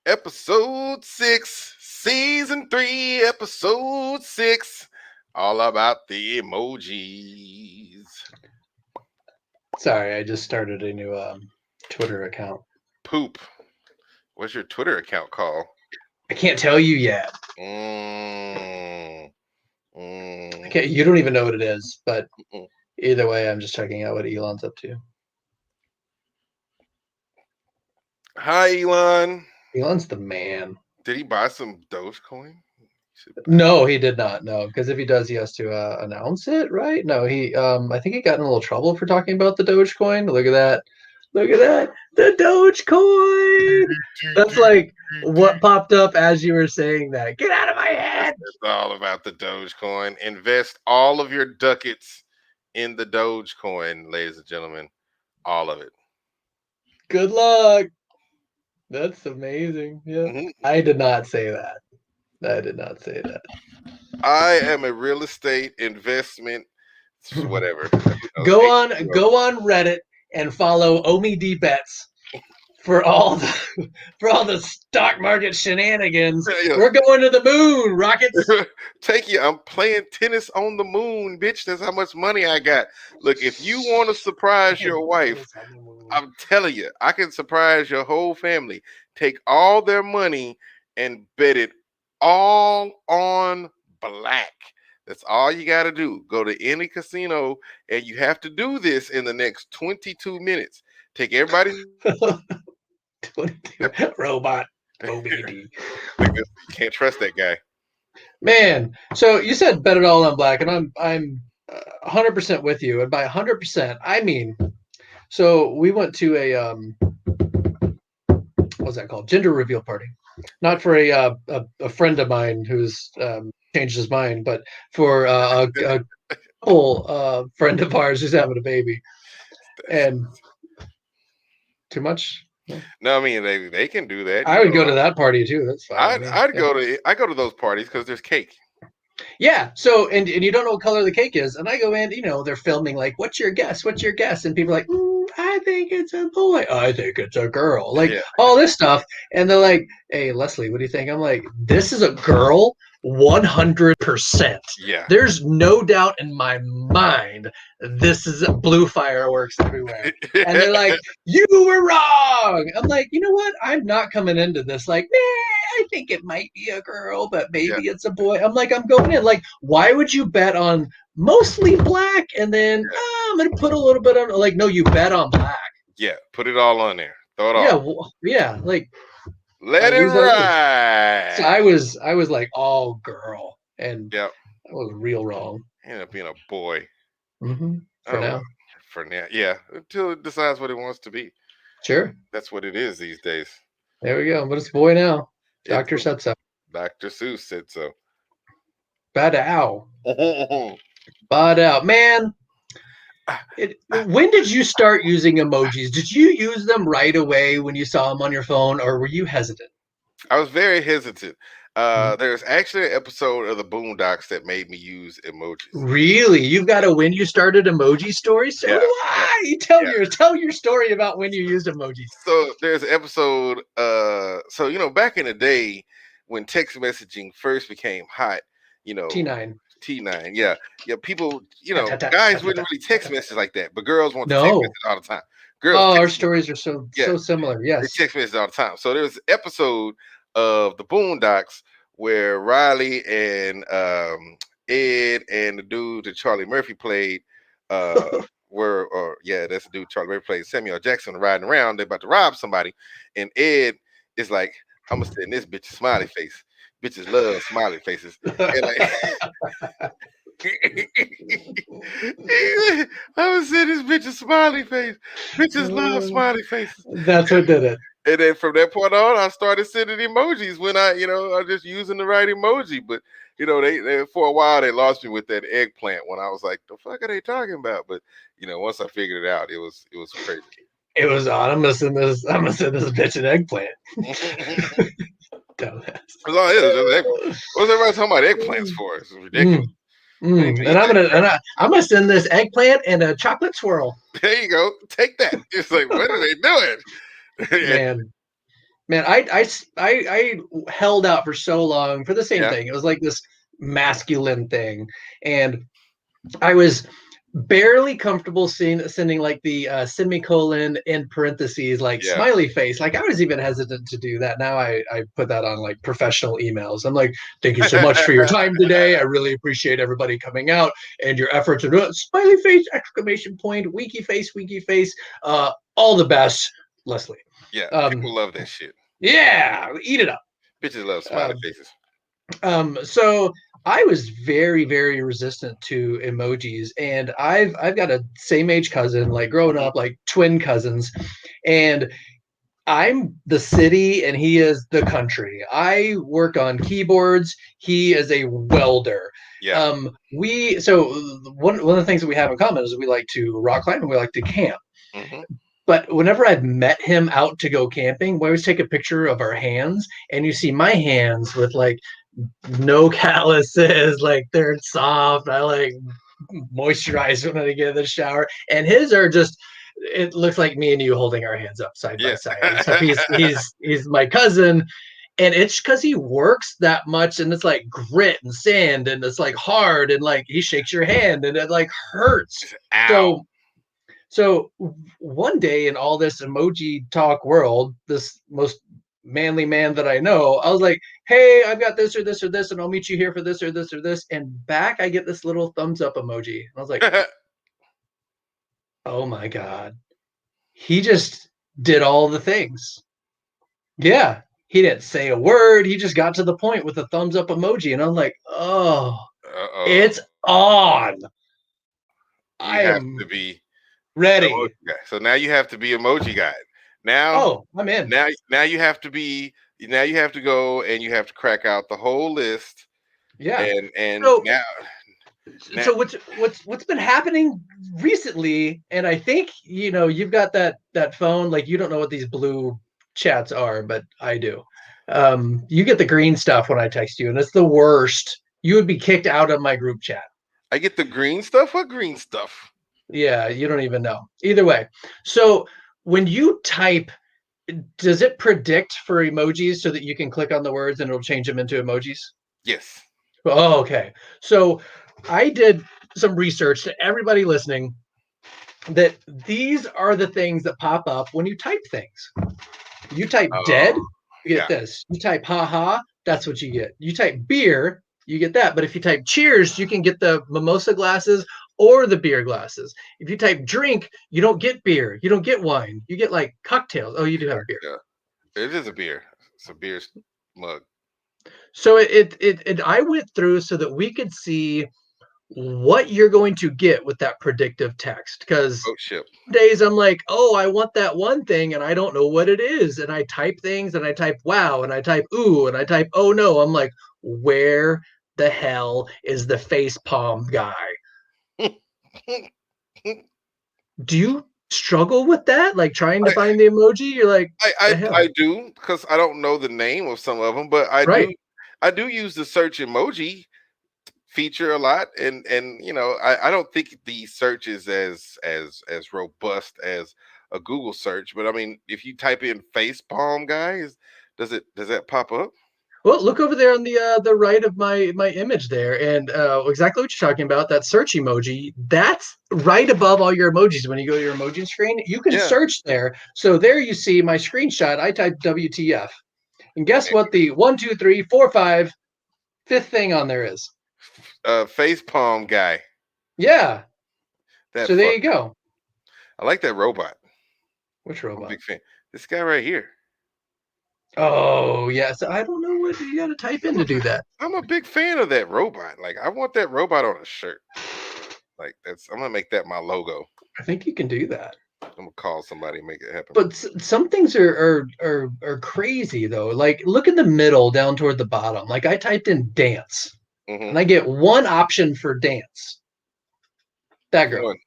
Episode 6, Season 3, Episode 6. All about the emojis. Sorry, I just started a new Twitter account. Poop. What's your Twitter account called? I can't tell you yet. You don't even know what it is, but either way, I'm just checking out what Elon's up to. Hi, Elon. Elon's the man. Did he buy some Dogecoin? No, he did not. No, because if he does, he has to announce it, right? No, I think he got in a little trouble for talking about the Dogecoin. Look at that. Look at that. The Dogecoin. That's like what popped up as you were saying that. Get out of my head. It's all about the Dogecoin. Invest all of your ducats in the Dogecoin, ladies and gentlemen. All of it. Good luck. That's amazing. Yeah. I did not say that. I did not say that. I am a real estate investment, whatever. Go on Reddit and follow Omie Bets for all the stock market shenanigans. Yeah. We're going to the moon, rockets. Take you. I'm playing tennis on the moon, bitch. That's how much money I got. Look, if you want to surprise your wife, I'm telling you, I can surprise your whole family. Take all their money and bet it all on black. That's all you got to do. Go to any casino, and you have to do this in the next 22 minutes. Take everybody's 22 robot OBD. You can't trust that guy. Man, so you said bet it all on black, and I'm 100% with you. And by 100%, I mean, so we went to a what's that called? Gender reveal party. Not for a friend of mine who's changed his mind, but for a couple friend of ours who's having a baby. And too much? No, I mean they can do that. I would go to that party too. That's fine. I go to those parties because there's cake. Yeah. So and you don't know what color the cake is, and I go in. They're filming like, "What's your guess? What's your guess?" And people are like, "I think it's a boy. I think it's a girl." Like all this stuff, and they're like, "Hey, Leslie, what do you think?" I'm like, "This is a girl." 100%. Yeah. There's no doubt in my mind this is blue fireworks everywhere. And they're like, "You were wrong." I'm like, you know what? I'm not coming into this like, I think it might be a girl, but maybe it's a boy. I'm like, I'm going in. Like, why would you bet on mostly black and then I'm going to put a little bit on? Like, no, you bet on black. Yeah, put it all on there. Throw it all. Yeah, like. Let it ride. So I was like all girl, and I was real wrong. Ended up being a boy. For now. For now, yeah. Until it decides what it wants to be. Sure. That's what it is these days. There we go. But it's a boy now. Doctor said so. Dr. Seuss said so. Bad ow. Bad out, man. When did you start using emojis? Did you use them right away when you saw them on your phone, or were you hesitant? I was very hesitant. There's actually an episode of the Boondocks that made me use emojis. Really? You've got a when you started emoji story? So do I. Tell your story about when you used emojis. So there's an episode. So back in the day when text messaging first became hot, T9, yeah. People, guys wouldn't really text message like that, but girls want to text message all the time. Girls, our stories are so similar. Yes, they text message all the time. So there's an episode of the Boondocks where Riley and Ed and the dude that Charlie Murphy played that's the dude Charlie Murphy played, Samuel Jackson, riding around. They're about to rob somebody, and Ed is like, "I'm gonna send this bitch a smiley face." Bitches love smiley faces. And I would say this bitch a smiley face. Bitches love smiley faces. That's what did it. And then from that point on, I started sending emojis when I was just using the right emoji. But they for a while they lost me with that eggplant when I was like, the fuck are they talking about? But once I figured it out, it was crazy. It was on. I'm gonna send this bitch an eggplant. Dumbass. What's everybody talking about eggplants for? It's ridiculous. And I'm gonna send this eggplant and a chocolate swirl. There you go. Take that. It's like, what are they doing? Man, Man, I held out for so long for the same Yeah. thing. It was like this masculine thing, and I was barely comfortable sending like the semicolon in parentheses, like Yeah. smiley face. Like I was even hesitant to do that. Now I put that on like professional emails. I'm like, thank you so much for your time today. I really appreciate everybody coming out and your efforts. And smiley face, exclamation point, winky face. All the best, Leslie. Yeah. Um, People love that shit. yeah, eat it up. Bitches love smiley Um, faces. so I was very, very resistant to emojis, and I've got a same age cousin, like growing Mhm. up, like twin cousins, and I'm the city and he is the country. I work on keyboards. He is a welder. Yeah. We so one of the things that we have in common is we like to rock climb and we like to camp. Hmm. But whenever I've met him out to go camping, we always take a picture of our hands, and you see my hands with like no calluses, like they're soft. I like moisturize when I get in the shower, and his are just. It looks like me and you holding our hands up side by Yeah. side. Except he's my cousin, and it's because he works that much, and it's like grit and sand, and it's like hard, and like he shakes your hand, and it like hurts. Ow. So one day in all this emoji talk world, this most manly man that I know, I was like, "Hey, I've got this or this or this, and I'll meet you here for this or this or this." And back, I get this little thumbs up emoji. I was like, "Oh my god, he just did all the things." Yeah, he didn't say a word. He just got to the point with a thumbs up emoji, and I'm like, "Oh, Uh-oh. it's on. You I have to am be emoji ready." guy. So now you have to be emoji guy. Now, Oh, I'm in. now you have to be. Now you have to go and you have to crack out the whole list. Yeah. And So now so what's been happening recently, and I think you've got that phone, like you don't know what these blue chats are, but I do. You get the green stuff when I text you, and it's the worst. You would be kicked out of my group chat. I get the green stuff. What green stuff? Yeah, you don't even know. Either way, so when you type, does it predict for emojis so that you can click on the words and it'll change them into emojis? Yes. Oh, okay. So I did some research to everybody listening that these are the things that pop up when you type things. You type dead, Oh, you get yeah. this. You type haha, that's what you get. You type beer, you get that. But if you type cheers, you can get the mimosa glasses or the beer glasses. If you type drink, you don't get beer, you don't get wine, you get like cocktails. Oh, you do have beer. Yeah. It is a beer. It's a beer mug. So I went through so that we could see what you're going to get with that predictive text, because Boat ship. days I'm like, oh, I want that one thing and I don't know what it is. And I type things and I type wow and I type ooh and I type oh no. I'm like, where the hell is the face palm guy? Do you struggle with that? Like trying to I, find the emoji? You're like, the I hell? do because I don't know the name of some of them, but Right. I do use the search emoji feature a lot, and I don't think the search is as robust as a Google search, but I mean if you type in face palm guys, does that pop up? Well, look over there on the right of my image there, and exactly what you're talking about. That search emoji, that's right above all your emojis. When you go to your emoji screen, you can Yeah. search there. So there you see my screenshot. I typed WTF, and guess what? The one, two, three, four, five, fifth thing on there is. Face palm guy. Yeah. That So there fuck. you go. I like that robot. Which I'm a robot? big fan. This guy right here. Oh yes. I don't know what you got to type in I'm to a do that. I'm a big fan of that robot. Like I want that robot on a shirt. Like that's I'm gonna make that my logo. I think you can do that. I'm gonna call somebody and make it happen. But some things are crazy though. Like look in the middle down toward the bottom. Like I typed in dance and Hmm. I get one option for dance. That Which girl. one?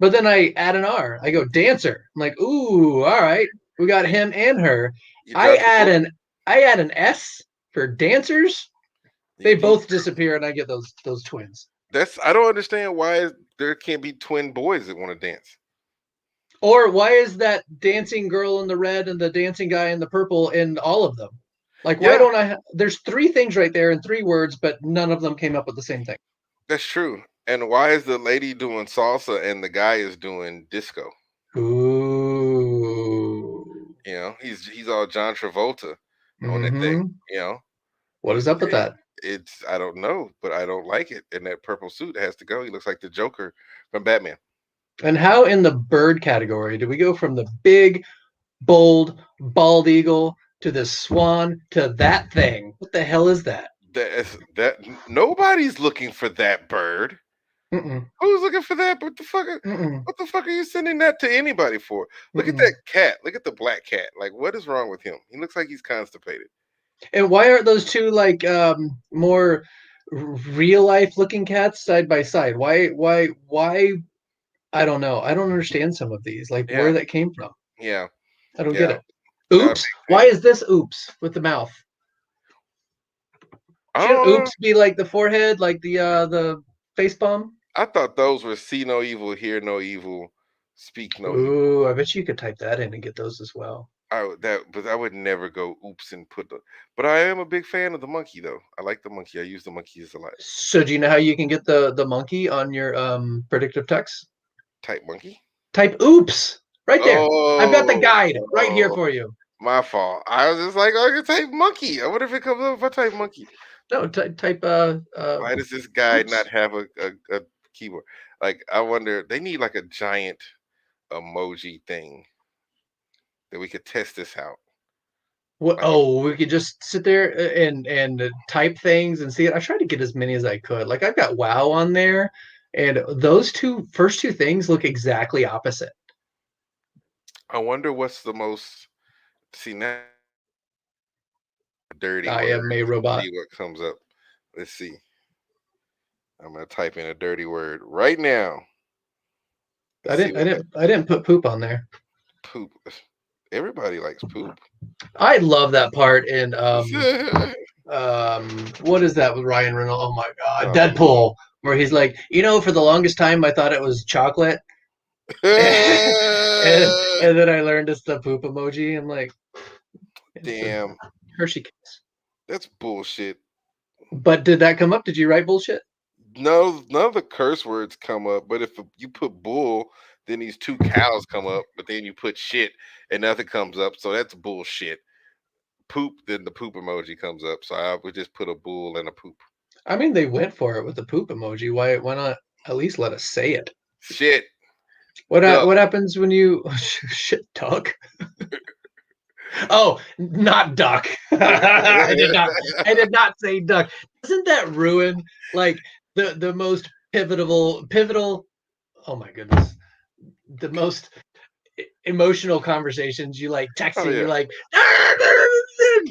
But then I add an R. I go dancer. I'm like, ooh, all right. We got him and her. You I drop the add boat. an I add an S for dancers. They You, both disappear and I get those twins. that's I don't understand why there can't be twin boys that want to dance. Or why is that dancing girl in the red and the dancing guy in the purple in all of them? Like, why Yeah, don't I? There's three things right there in three words, but none of them came up with the same thing. that's true. And why is the lady doing salsa and the guy is doing disco? Ooh. You know, he's all John Travolta on that thing. Mm-hmm. You know, What is up with that? it's I don't know, but I don't like it. And that purple suit has to go. He looks like the Joker from Batman. And how in the bird category do we go from the big, bold, bald eagle to the swan to that thing? What the hell is that? That nobody's looking for that bird. Mm-mm, Who's looking for that? mm-mm, What the fuck are you sending that to anybody for? Look at that mm-mm. cat. Look at the black cat. Like, what is wrong with him? He looks like he's constipated. And why aren't those two like more real life looking cats side by side? Why? I don't know. I don't understand some of these, like where Yeah, that came from. yeah, I don't get yeah. it. Not a Oops. big Why fan. is this oops with the mouth? I Shouldn't don't know. oops be like the forehead, like the face palm? I thought those were see no evil, hear no evil, speak no evil. Ooh, I bet you could type that in and get those as well. But I would never go oops and put the. But I am a big fan of the monkey though. I like the monkey. I use the monkeys a lot. So do you know how you can get the monkey on your predictive text? Type monkey. Type oops right there. I've got the Oh, guide right here oh, for you. my fault. I was just like, oh, I can type monkey. I wonder if it comes up if I type monkey. No, type Why does this guy not oops. have a keyboard? Like, I wonder. They need like a giant emoji thing that we could test this out. What? Like, Oh, we could just sit there and type things and see it. I tried to get as many as I could. Like I've got wow on there, and those two first two things look exactly opposite. I wonder what's the most. See now, dirty I word. am a See robot. what comes up. Let's see. I'm gonna type in a dirty word right now. I Let's see didn't I what didn't I didn't put poop on there. poop. Everybody likes poop. I love that part in what is that with Ryan Reynolds? Oh my god, Oh. Deadpool, where he's like, for the longest time I thought it was chocolate, and then I learned it's the poop emoji. I'm like, it's a Damn, Hershey kiss. that's bullshit. But did that come up? Did you write bullshit? No, none of the curse words come up. But if you put bull, then these two cows come up. But then you put shit, and nothing comes up. So that's bullshit. Poop, then the poop emoji comes up. So I would just put a bull and a poop. I mean, they went for it with the poop emoji. Why not at least let us say it? Shit, What duck. what happens when you shit duck? Oh, not duck. I did not say duck. Doesn't that ruin like the most pivotal? Oh my goodness, the most emotional conversations. You like Oh texting. You're yeah, like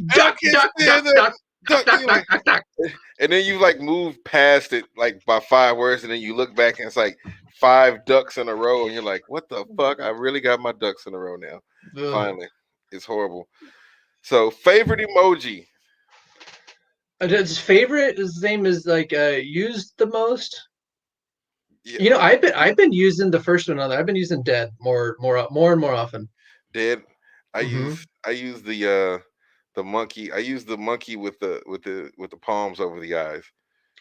I duck, can't duck, duck, stand that. duck, duck, Duck. duck, You duck, like, duck, duck. and then you like move past it like by 5 words, and then you look back and it's like 5 ducks in a row, and you're like, what the fuck? I really got my ducks in a row now. Ugh. Finally, it's horrible. So favorite emoji. His favorite is the same as like used the most. Yeah, I've been using the first one on there. I've been using dead more and more often. dead. I use Hmm. I use the monkey. I use the monkey with the palms over the eyes.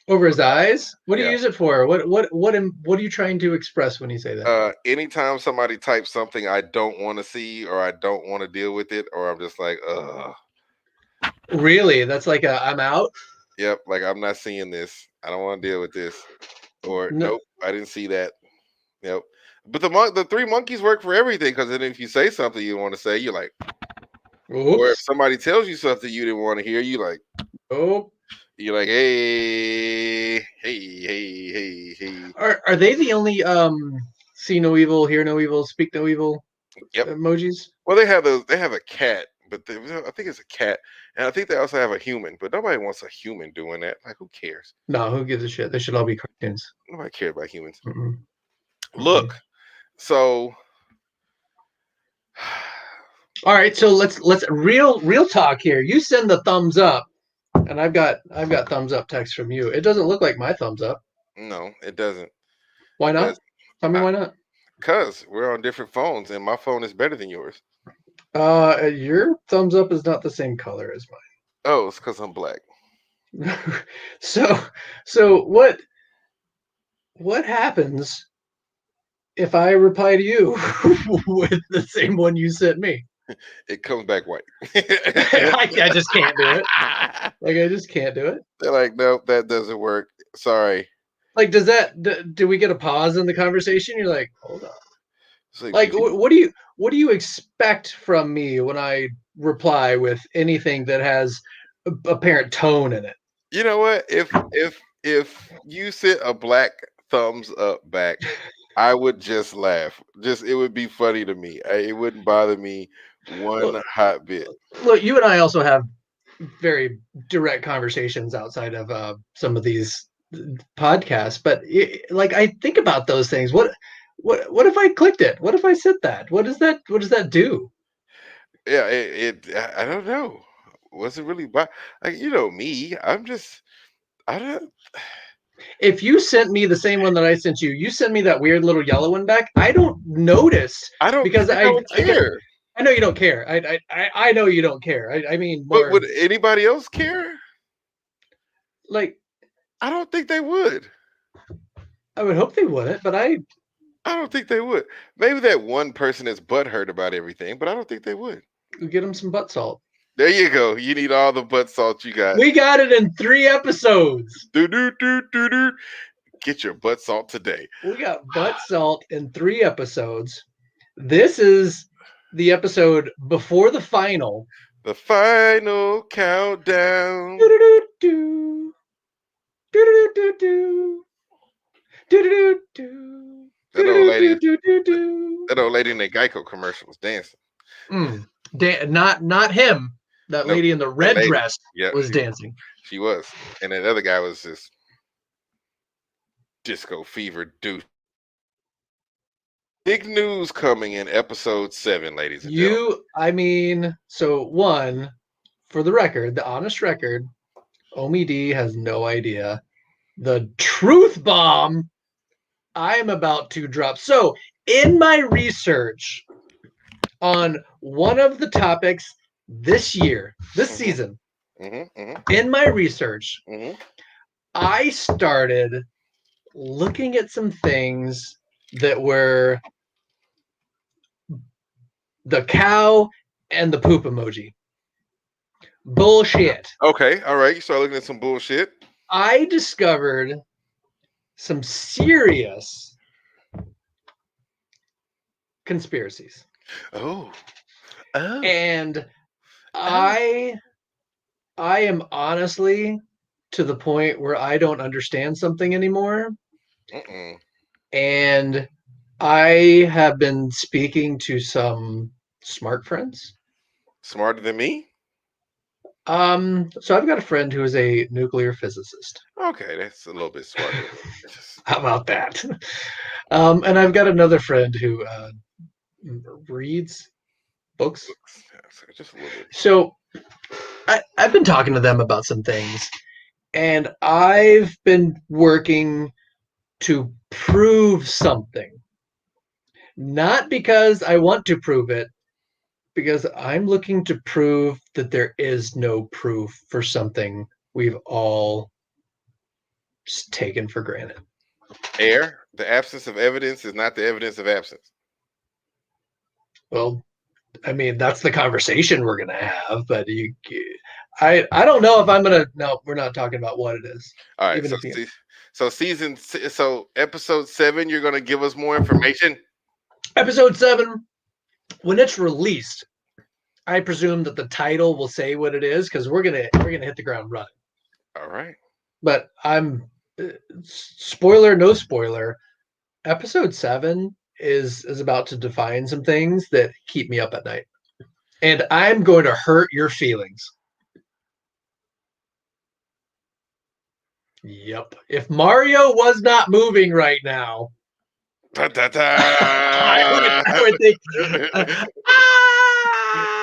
Over his eyes. What do you Yeah. use it for? What are you trying to express when you say that? Anytime somebody types something I don't want to see or I don't want to deal with it, or I'm just like, Really? That's like a I'm out. yep, like I'm not seeing this. I don't want to deal with this. Or No, nope, I didn't see that. Yep. But the three monkeys work for everything because then if you say something you want to say, you're like, or if oops. somebody tells you something you didn't want to hear, Oh, you're like, hey, hey, hey, hey, hey. are they the only see no evil, hear no evil, speak no evil Yep. emojis? Well, they have those. They have a cat, but I think it's a cat, and I think they also have a human. But nobody wants a human doing that. Like, who cares? No, who gives a shit? They should all be cartoons. Nobody cares about humans. Mm-mm, mm-mm. Look, so All right, so let's real talk here. You send the thumbs up, and I've got thumbs up text from you. It doesn't look like my thumbs up. no, it doesn't. Why It not? doesn't. Tell me I, why not. Cause we're on different phones, and my phone is better than yours. Your thumbs up is not the same color as Oh, it's because I'm black. mine. So, so what happens if I reply to you with the same one you sent me? It comes back white. I just can't do it. Like I just can't do it. They're like, nope, that doesn't work. Sorry. Like, do we get a pause in the conversation? You're like, hold on. It's like, Like, what do you expect from me when I reply with anything that has apparent tone in it? you know what? If you sent a black thumbs up back, I would just laugh. Just it would be funny to me. It wouldn't bother me one Look, hot bit. look, you and I also have very direct conversations outside of some of these podcasts, but like I think about those things. What if I clicked it? What if I said that? What does that do? Yeah, I don't know. Wasn't really like me. I'm just I don't If you sent me the same one that I sent you, you send me that weird little yellow one back. I don't notice I don't because I don't I get. care. I know you don't care. I know you don't care. I mean But more would anybody else care? like I don't think they would. I would hope they wouldn't, but I I don't think they would. Maybe that one person is butthurt about everything, but I don't think they would. would get them some butt salt. There you go. You need all the butt salt you got. We got it in 3 episodes. Do do do do do. Get your butt salt today. We got butt salt in 3 episodes. This is the episode before the final. The final countdown. Do-do-do-do. Do-do-do-do. Do-do-do-do. That old lady, Do-do-do-do-do-do. that old lady in the Geico commercial was dancing. Not him. That Nope, lady in the that red lady. dress Yeah, was dancing. she was, and that other guy was just disco fever douche. Big news coming in episode 7, ladies and gentlemen. So one, for the record, the honest record, Omie D has no idea the truth bomb I am about to drop. So, in my research on one of the topics this year, this Mhm, season, mhm, in my research, mhm. I started looking at some things that were the cow and the poop emoji. Bullshit. Okay, all right. You start looking at some bullshit. I discovered some serious conspiracies. Oh, oh, And oh. I am honestly to the point where I don't understand something anymore. Mm-mm. And I have been speaking to some smart friends. Smarter than me? So I've got a friend who is a nuclear physicist. Okay, that's a little bit smarter. How about that? And I've got another friend who reads books. Just a little bit. So I've been talking to them about some things, and I've been working to prove something. Not because I want to prove it, because I'm looking to prove that there is no proof for something we've all taken for granted. Air, the absence of evidence is not the evidence of absence. Well, I mean, that's the conversation we're gonna have, but I don't know if I'm gonna. No, we're not talking about what it is. All right, Even so if you, see, so episode 7, you're gonna give us more information. episode 7, when it's released, I presume that the title will say what it is because we're gonna hit the ground running. All right. But I'm spoiler, no spoiler. Episode 7 is about to define some things that keep me up at night, and I'm going to hurt your feelings. Yep. If Mario was not moving right now, Ta, ta, I ta. would think.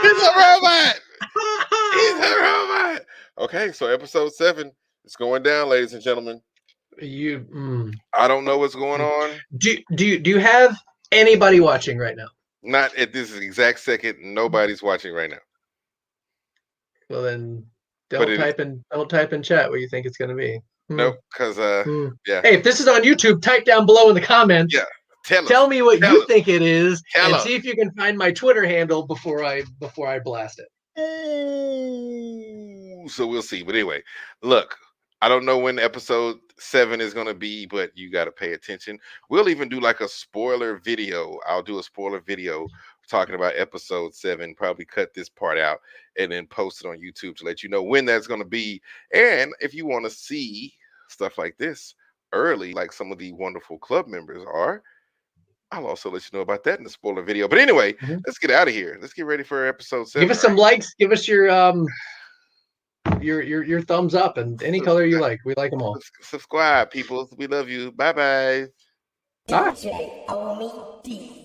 He's a robot. He's a robot. Okay, so episode 7 is going down, ladies and gentlemen. You I don't know what's going on. do you have anybody watching right now? Not at this exact second. Nobody's watching right now. Well, then But don't type in chat what you think it's going to be. nope, because yeah, Hey, if this is on YouTube, type down below in the comments. yeah. Tell us. Tell me what Tell you us. think it is, Tell and us. see if you can find my Twitter handle before I blast it. Ooh, so we'll see. But anyway, look, I don't know when episode 7 is going to be, but you got to pay attention. We'll even do like a spoiler video. I'll do a spoiler video talking about episode 7, probably cut this part out and then post it on YouTube to let you know when that's going to be. And if you want to see stuff like this early, like some of the wonderful club members are, I'll also let you know about that in the spoiler video. But anyway, let's get out of here. Let's get ready for episode 7. Give us some likes. Give us your thumbs up and any color you like. We like them all. Subscribe, people. We love you. Bye bye. Bye. DJ Omie D.